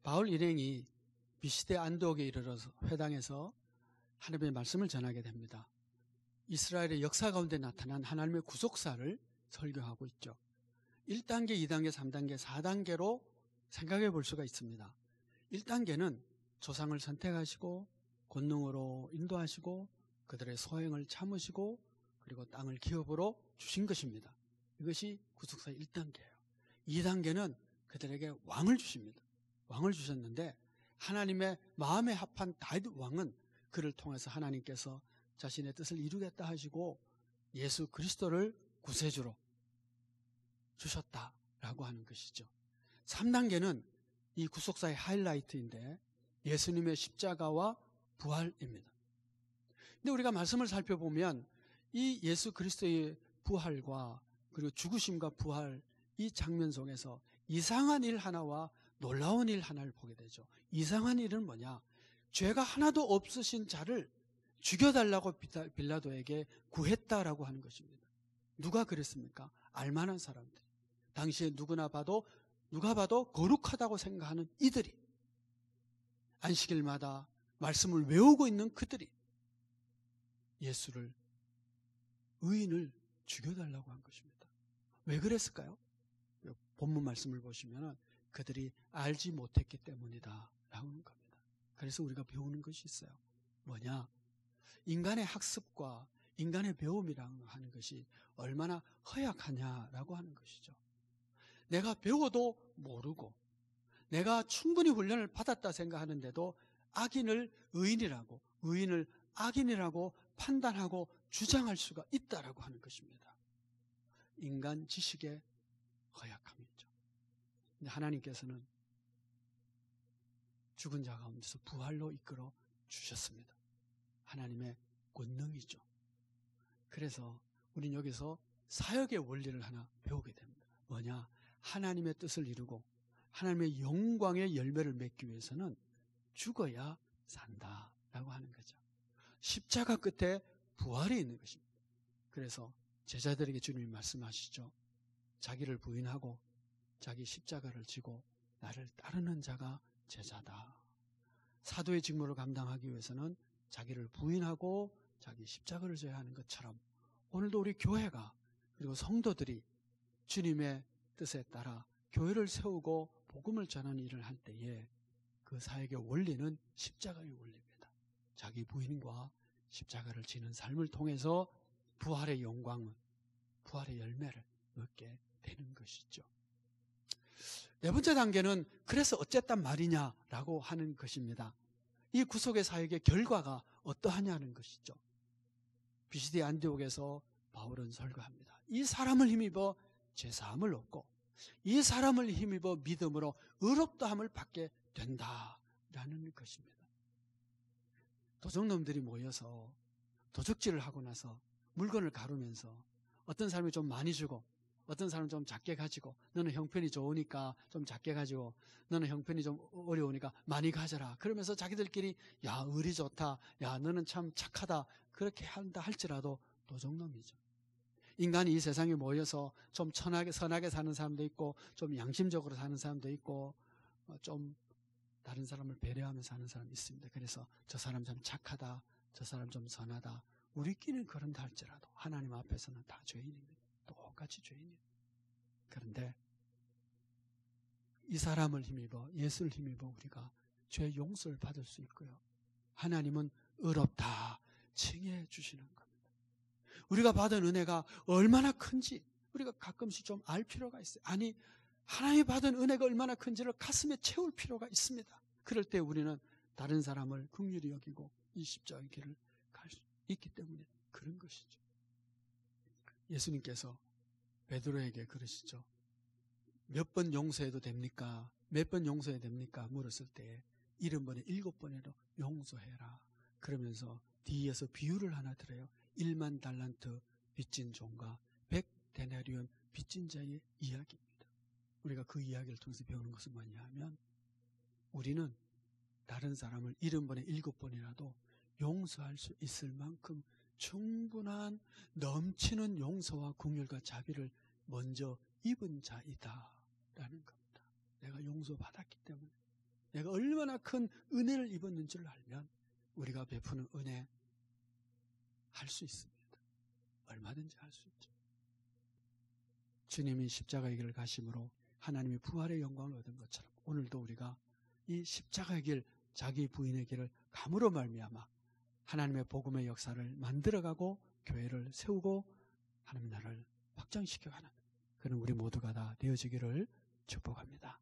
바울 일행이 비시대 안디옥에 이르러서 회당에서 하나님의 말씀을 전하게 됩니다. 이스라엘의 역사 가운데 나타난 하나님의 구속사를 설교하고 있죠. 1단계, 2단계, 3단계, 4단계로 생각해 볼 수가 있습니다. 1단계는 조상을 선택하시고 권능으로 인도하시고 그들의 소행을 참으시고 그리고 땅을 기업으로 주신 것입니다. 이것이 구속사의 1단계예요. 2단계는 그들에게 왕을 주십니다. 왕을 주셨는데 하나님의 마음에 합한 다윗 왕은 그를 통해서 하나님께서 자신의 뜻을 이루겠다 하시고 예수 그리스도를 구세주로 주셨다라고 하는 것이죠. 3단계는 이 구속사의 하이라이트인데 예수님의 십자가와 부활입니다. 근데 우리가 말씀을 살펴보면 이 예수 그리스도의 부활과 그리고 죽으심과 부활 이 장면 속에서 이상한 일 하나와 놀라운 일 하나를 보게 되죠. 이상한 일은 뭐냐? 죄가 하나도 없으신 자를 죽여달라고 빌라도에게 구했다라고 하는 것입니다. 누가 그랬습니까? 알만한 사람들. 당시에 누가 봐도 거룩하다고 생각하는 이들이 안식일마다 말씀을 외우고 있는 그들이 예수를 의인을 죽여달라고 한 것입니다. 왜 그랬을까요? 본문 말씀을 보시면 그들이 알지 못했기 때문이다 라고 하는 겁니다. 그래서 우리가 배우는 것이 있어요. 뭐냐? 인간의 학습과 인간의 배움이라고 하는 것이 얼마나 허약하냐라고 하는 것이죠. 내가 배워도 모르고 내가 충분히 훈련을 받았다 생각하는데도 악인을 의인이라고 의인을 악인이라고 판단하고 주장할 수가 있다라고 하는 것입니다. 인간 지식의 허약함이죠. 근데 하나님께서는 죽은 자 가운데서 부활로 이끌어 주셨습니다. 하나님의 권능이죠. 그래서 우리는 여기서 사역의 원리를 하나 배우게 됩니다. 뭐냐? 하나님의 뜻을 이루고 하나님의 영광의 열매를 맺기 위해서는 죽어야 산다라고 하는 거죠. 십자가 끝에 부활이 있는 것입니다. 그래서 제자들에게 주님이 말씀하시죠. 자기를 부인하고 자기 십자가를 지고 나를 따르는 자가 제자다. 사도의 직무를 감당하기 위해서는 자기를 부인하고 자기 십자가를 져야 하는 것처럼 오늘도 우리 교회가 그리고 성도들이 주님의 뜻에 따라 교회를 세우고 복음을 전하는 일을 할 때에 그 사역의 원리는 십자가의 원리입니다. 자기 부인과 십자가를 지는 삶을 통해서 부활의 영광은 부활의 열매를 얻게 되는 것이죠. 네 번째 단계는 그래서 어쨌단 말이냐라고 하는 것입니다. 이 구속의 사역의 결과가 어떠하냐는 것이죠. 비시디 안디옥에서 바울은 설교합니다. 이 사람을 힘입어 죄사함을 얻고 이 사람을 힘입어 믿음으로 의롭다함을 받게 된다라는 것입니다. 도적놈들이 모여서 도적질을 하고 나서 물건을 가르면서 어떤 사람이 좀 많이 주고 어떤 사람은 좀 작게 가지고 너는 형편이 좋으니까 좀 작게 가지고 너는 형편이 좀 어려우니까 많이 가져라. 그러면서 자기들끼리 야 의리 좋다. 야 너는 참 착하다. 그렇게 한다 할지라도 도적놈이죠. 인간이 이 세상에 모여서 좀 선하게 사는 사람도 있고 좀 양심적으로 사는 사람도 있고 좀 다른 사람을 배려하면서 사는 사람이 있습니다. 그래서 저 사람 참 착하다. 저 사람 좀 선하다. 우리끼리는 그런다 할지라도 하나님 앞에서는 다 죄인입니다. 똑같이 죄인이에요. 그런데 이 사람을 힘입어 예수를 힘입어 우리가 죄 용서를 받을 수 있고요. 하나님은 의롭다 칭해 주시는 겁니다. 우리가 받은 은혜가 얼마나 큰지 우리가 가끔씩 좀 알 필요가 있어요. 아니 하나님이 받은 은혜가 얼마나 큰지를 가슴에 채울 필요가 있습니다. 그럴 때 우리는 다른 사람을 긍휼히 여기고 이 십자가의 길을 갈 수 있기 때문에 그런 것이죠. 예수님께서 베드로에게 그러시죠. 몇 번 용서해도 됩니까? 몇 번 용서해야 됩니까? 물었을 때 70번에 7번에도 용서해라. 그러면서 뒤에서 비유를 하나 들어요. 1만 달란트 빚진 종과 100데나리온 빚진 자의 이야기입니다. 우리가 그 이야기를 통해서 배우는 것은 뭐냐 하면 우리는 다른 사람을 70번에 7번이라도 용서할 수 있을 만큼 충분한 넘치는 용서와 긍휼과 자비를 먼저 입은 자이다 라는 겁니다. 내가 용서받았기 때문에 내가 얼마나 큰 은혜를 입었는지를 알면 우리가 베푸는 은혜 할 수 있습니다. 얼마든지 할 수 있죠. 주님이 십자가의 길을 가심으로 하나님이 부활의 영광을 얻은 것처럼 오늘도 우리가 이 십자가의 길, 자기 부인의 길을 감으로 말미암아 하나님의 복음의 역사를 만들어가고 교회를 세우고 하나님 나라를 확장시켜가는 그런 우리 모두가 다 되어지기를 축복합니다.